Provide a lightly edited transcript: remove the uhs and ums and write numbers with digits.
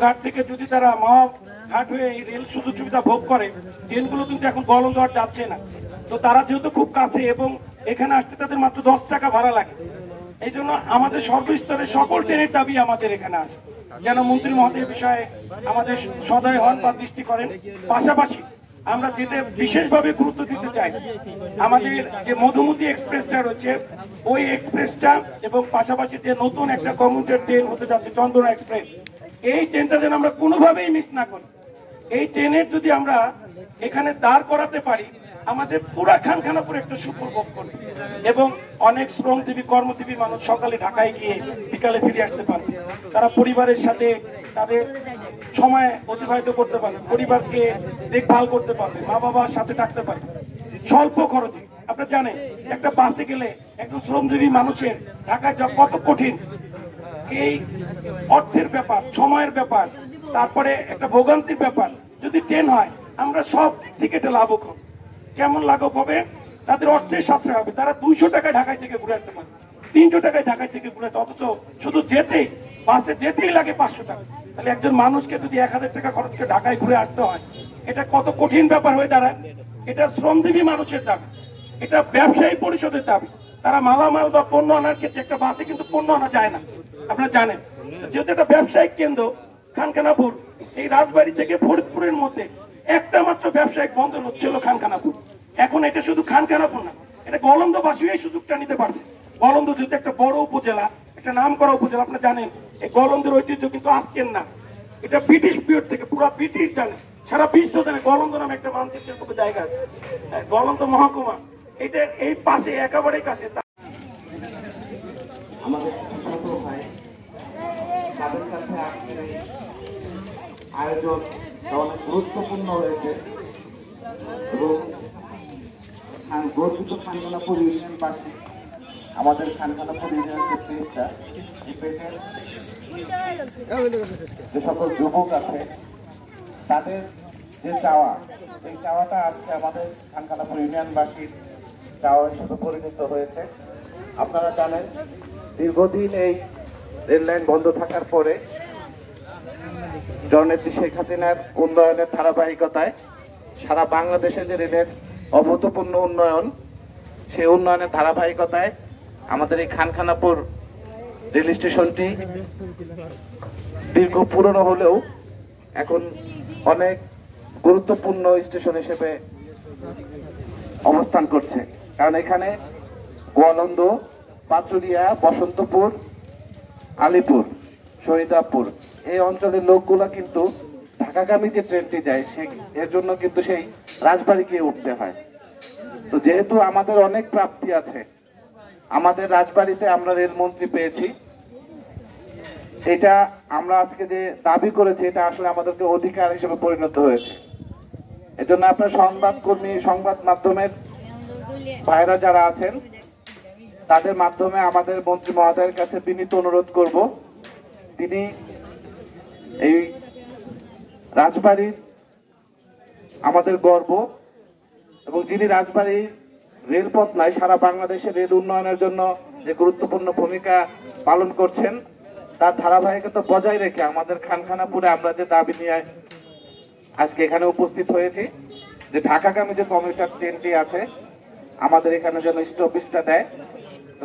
ঘাট থেকে যদি তারা মাওয়া ঘাট হয়ে এই রেল সুযোগ সুবিধা ভোগ করে, ট্রেনগুলো কিন্তু এখন গলন্দর যাচ্ছে না। তো তারা যেহেতু খুব কাছে এবং এখানে আসতে তাদের মাত্র 10 টাকা ভাড়া লাগে, এই জন্য আমাদের সর্বস্তরের সকল ট্রেনের দাবি আমাদের এখানে আছে, যেন মন্ত্রী মহোদয় বিষয়ে আমাদের সদয় হন বা দৃষ্টি করেন। পাশাপাশি আমরা যেটা বিশেষভাবে গুরুত্ব দিতে চাই, আমাদের যে মধুমতি এক্সপ্রেসটা রয়েছে ওই এক্সপ্রেসটা এবং পাশাপাশি যে নতুন একটা কমিউটার ট্রেন হতে যাচ্ছে চন্দনা এক্সপ্রেস, এই ট্রেনটা যেন আমরা কোনোভাবেই মিস না করি। এই ট্রেনের যদি আমরা এখানে দাঁড় করাতে পারি, আমাদের পুরা খানখানাপুর একটা সুপ্রভোগ করবে এবং অনেক শ্রমজীবী কর্মজীবী মানুষ সকালে ঢাকায় গিয়ে বিকালে ফিরে আসতে পারবে। তারা পরিবারের সাথে তাদের সময় অতিবাহিত করতে পারবে, পরিবারকে দেখভাল করতে পারবে, মা বাবার সাথে থাকতে পারবে স্বল্প খরচে। আপনারা জানেন একটা বাসে গেলে একজন শ্রমজীবী মানুষের ঢাকায় যাওয়া কত কঠিন। এই অর্থের ব্যাপার, সময়ের ব্যাপার, তারপরে একটা ভোগান্তির ব্যাপার। যদি ট্রেন হয় আমরা সব দিক থেকে এটা লাভক হবে। কেমন লাভক হবে? তাদের অর্থের সাশ্রয় হবে। তারা 200 টাকায় ঢাকায় থেকে ঘুরে আসতে পারে, 300 টাকায় ঢাকায় থেকে ঘুরে আসতে, অথচ শুধু যেতেই বাসে যেতেই লাগে 500 টাকা। তাহলে একজন মানুষকে যদি 1000 টাকা খরচ করে ঢাকায় ঘুরে আসতে হয়, এটা কত কঠিন ব্যাপার হয়ে দাঁড়ায়। এটা শ্রমজীবী মানুষের দাবি, এটা ব্যবসায়ী পরিষদের দাবি। তারা মালামাল বা পণ্য আনার ক্ষেত্রে একটা বাসে কিন্তু পণ্য আনা যায় না, আপনারা জানেন। যেহেতু একটা ব্যবসায়িক কেন্দ্র খানখানাপুর, এই রাজবাড়ী থেকে ফরিদপুরের মধ্যে একটা মাত্র ব্যবসায়িক বন্দর হচ্ছিল খানখানাপুর। এখন এটা শুধু খানখানাপুর না, এটা গলন্দবাসী এই সুযোগটা নিতে পারছে। গলন্দ যেহেতু একটা বড় উপজেলা, একটা নাম করা উপজেলা, আপনারা জানেন এই গলন্দের ঐতিহ্য কিন্তু আজকের না, এটা ব্রিটিশ পিরিয়ড থেকে পুরো ব্রিটিশ জানে, সারা বিশ্ব জানে গলন্দ নামে একটা মানচিত্রের মতো জায়গা আছে, গলন্দ মহকুমা। এটা এই পাশে একেবারে কাছে। আমাদের ছোট ভাই তাদের সাথে আজকের এই আয়োজন অনেক গুরুত্বপূর্ণ হয়েছে এবং গর্বিত খানখানাপুর ইউনিয়নবাসী, আমাদের খানখানাপুর ইউনিয়নের যে পেজটা, এই পেজের যে সকল যুবক আছে তাদের যে চাওয়া, সেই চাওয়াটা আজকে আমাদের খানখানাপুর ইউনিয়নবাসীর চাওয়া হিসেবে পরিণত হয়েছে। আপনারা জানেন দীর্ঘদিন এই রেল লাইন বন্ধ থাকার পরে জননেত্রী শেখ হাসিনার উন্নয়নের ধারাবাহিকতায় সারা বাংলাদেশে যে রেলের অভূতপূর্ণ উন্নয়ন, সেই উন্নয়নের ধারাবাহিকতায় আমাদের এই খানখানাপুর রেল স্টেশনটি দীর্ঘ পুরনো হলেও এখন অনেক গুরুত্বপূর্ণ স্টেশন হিসেবে অবস্থান করছে। কারণ এখানে গোয়ালন্দ, পাচুরিয়া, বসন্তপুর, আলিপুর, শহীদাপুর এই অঞ্চলের লোকগুলা কিন্তু ঢাকাগামী যে ট্রেনটি যায় এর জন্য কিন্তু সেই রাজবাড়ী গিয়ে উঠতে হয়। তো যেহেতু আমাদের অনেক প্রাপ্তি আছে, আমাদের রাজবাড়িতে আমরা রেলমন্ত্রী পেয়েছি, এটা আমরা আজকে যে দাবি করেছি এটা আসলে আমাদেরকে অধিকার হিসেবে পরিণত হয়েছে। এজন্য আপনার সংবাদকর্মী, সংবাদ মাধ্যমের ভাইরা যারা আছেন তাদের মাধ্যমে আমাদের মন্ত্রী মহোদয়ের কাছে বিনীত অনুরোধ করব, তিনি এই রাজবাড়ির আমাদের গর্ব এবং যিনি রাজবাড়ির রেলপথ নয় সারা বাংলাদেশে রেল উন্নয়নের জন্য যে গুরুত্বপূর্ণ ভূমিকা পালন করছেন, তার ধারাবাহিকতা বজায় রেখে আমাদের খানখানাপুরে আমরা যে দাবি নিয়ে আজকে এখানে উপস্থিত হয়েছি, যে ঢাকাগামী যে কমিউটার ট্রেনটি আছে আমাদের এখানে যেন স্টপেজটা দেয়। তো